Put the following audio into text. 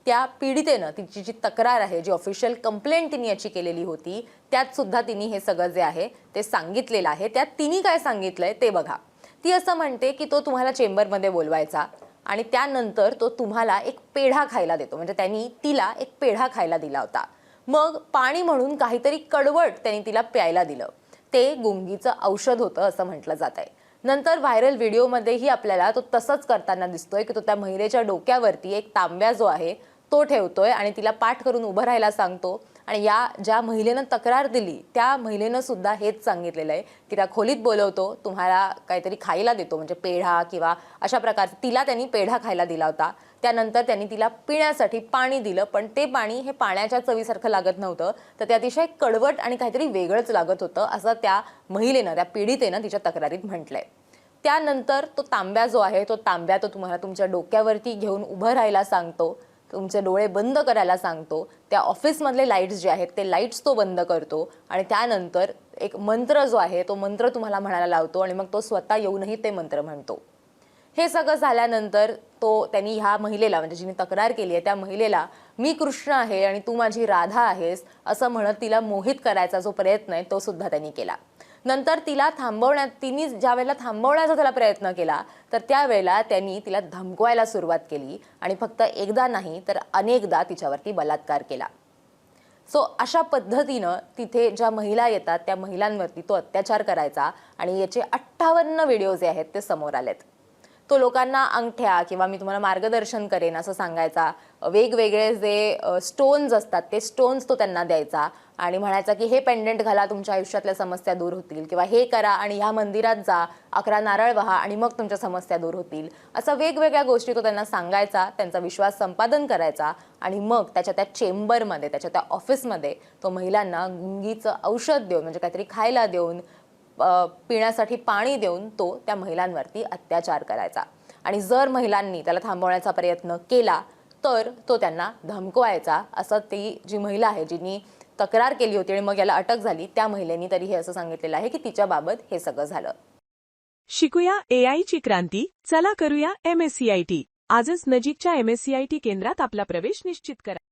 त्या पीडितेनं तिची जी तक्रार आहे, जी ऑफिशियल कंप्लेंट तिने याची केलेली होती, त्यात सुद्धा तिने हे सगळं जे आहे ते सांगितलेलं आहे. त्यात तिने काय सांगितलंय ते बघा. ती असं म्हणते की तो तुम्हाला चेंबरमध्ये बोलवायचा आणि त्यानंतर तो तुम्हाला एक पेढा खायला देतो. म्हणजे त्यांनी तिला एक पेढा खायला दिला होता. मग पाणी म्हणून काहीतरी कडवट त्यांनी तिला प्यायला दिलं. ते गुंगीचं औषध होतं असं म्हटलं जात आहे. नंतर व्हायरल व्हिडिओमध्येही आपल्याला तो तसंच करताना दिसतोय की तो त्या महिलेच्या डोक्यावरती एक तांब्या जो आहे तो ठेवतोय आणि तिला पाठ करून उभं राहायला सांगतो. आणि या ज्या महिलेनं तक्रार दिली त्या महिलेनं सुद्धा हेच सांगितलेलं आहे की त्या खोलीत बोलवतो, तुम्हाला काहीतरी खायला देतो, म्हणजे पेढा किंवा अशा प्रकारचं. तिला त्यांनी पेढा खायला दिला होता. त्यानंतर त्यांनी तिला पिण्यासाठी पाणी दिलं, पण ते पाणी हे पाण्याच्या चवीसारखं लागत नव्हतं, तर ते अतिशय कडवट आणि काहीतरी वेगळंच लागत होतं असं त्या महिलेनं, त्या पीडितेनं तिच्या तक्रारीत म्हटलंय. त्यानंतर तो तांब्या जो आहे तो तांब्या तो तुम्हाला तुमच्या डोक्यावरती घेऊन उभं राहायला सांगतो, तुमचे डोळे बंद करायला सांगतो. त्या ऑफिसमधले लाईट्स जे आहेत ते लाईट्स तो बंद करतो आणि त्यानंतर एक मंत्र जो आहे तो मंत्र तुम्हाला म्हणायला लावतो आणि मग तो स्वतः येऊनही ते मंत्र म्हणतो. हे सगळं झाल्यानंतर त्यांनी ह्या महिलेला, म्हणजे जिने तक्रार केली आहे त्या महिलेला, मी कृष्ण आहे आणि तू माझी राधा आहेस असं म्हणत तिला मोहित करायचा जो प्रयत्न आहे तो सुद्धा त्यांनी केला. नंतर तिला तिने ज्या वेळेला थांबवण्याचा त्याला प्रयत्न केला तर त्यावेळेला त्यांनी तिला धमकवायला सुरुवात केली आणि फक्त एकदा नाही तर अनेकदा तिच्यावरती बलात्कार केला. अशा पद्धतीनं तिथे ज्या महिला येतात त्या महिलांवरती तो अत्याचार करायचा आणि याचे 58 व्हिडिओ जे आहेत ते समोर आलेत. तो लोकांना अंगठ्या किंवा मी तुम्हाला मार्गदर्शन करेन असं सांगायचा. वेगवेगळे जे स्टोन्स असतात ते स्टोन्स तो त्यांना द्यायचा आणि म्हणायचा की हे पेंडंट घाला, तुमच्या आयुष्यातल्या समस्या दूर होतील, किंवा हे करा आणि ह्या मंदिरात जा, 11 नारळ वाहा आणि मग तुमच्या समस्या दूर होतील. असं वेगवेगळ्या गोष्टी तो त्यांना सांगायचा, त्यांचा विश्वास संपादन करायचा आणि मग त्या चेंबरमध्ये, त्याच्या त्या ऑफिसमध्ये तो महिलांना गुंगीचं औषध देऊन, म्हणजे काहीतरी खायला देऊन, पिण्यासाठी पाणी देऊन तो त्या महिलांवरती अत्याचार करायचा. आणि जर महिलांनी त्याला थांबवण्याचा प्रयत्न केला तर तो त्यांना धमकवायचा. असं ती जी महिला आहे जिनी तक्रार केली होती आणि मग याला अटक झाली त्या महिलेनी तरी हे असं सांगितलेलं आहे की तिच्याबाबत हे सगळं झालं. शिकूया AI ची क्रांती. चला करूया MSCIT. आजच नजीकच्या MSCIT केंद्रात आपला प्रवेश निश्चित करा.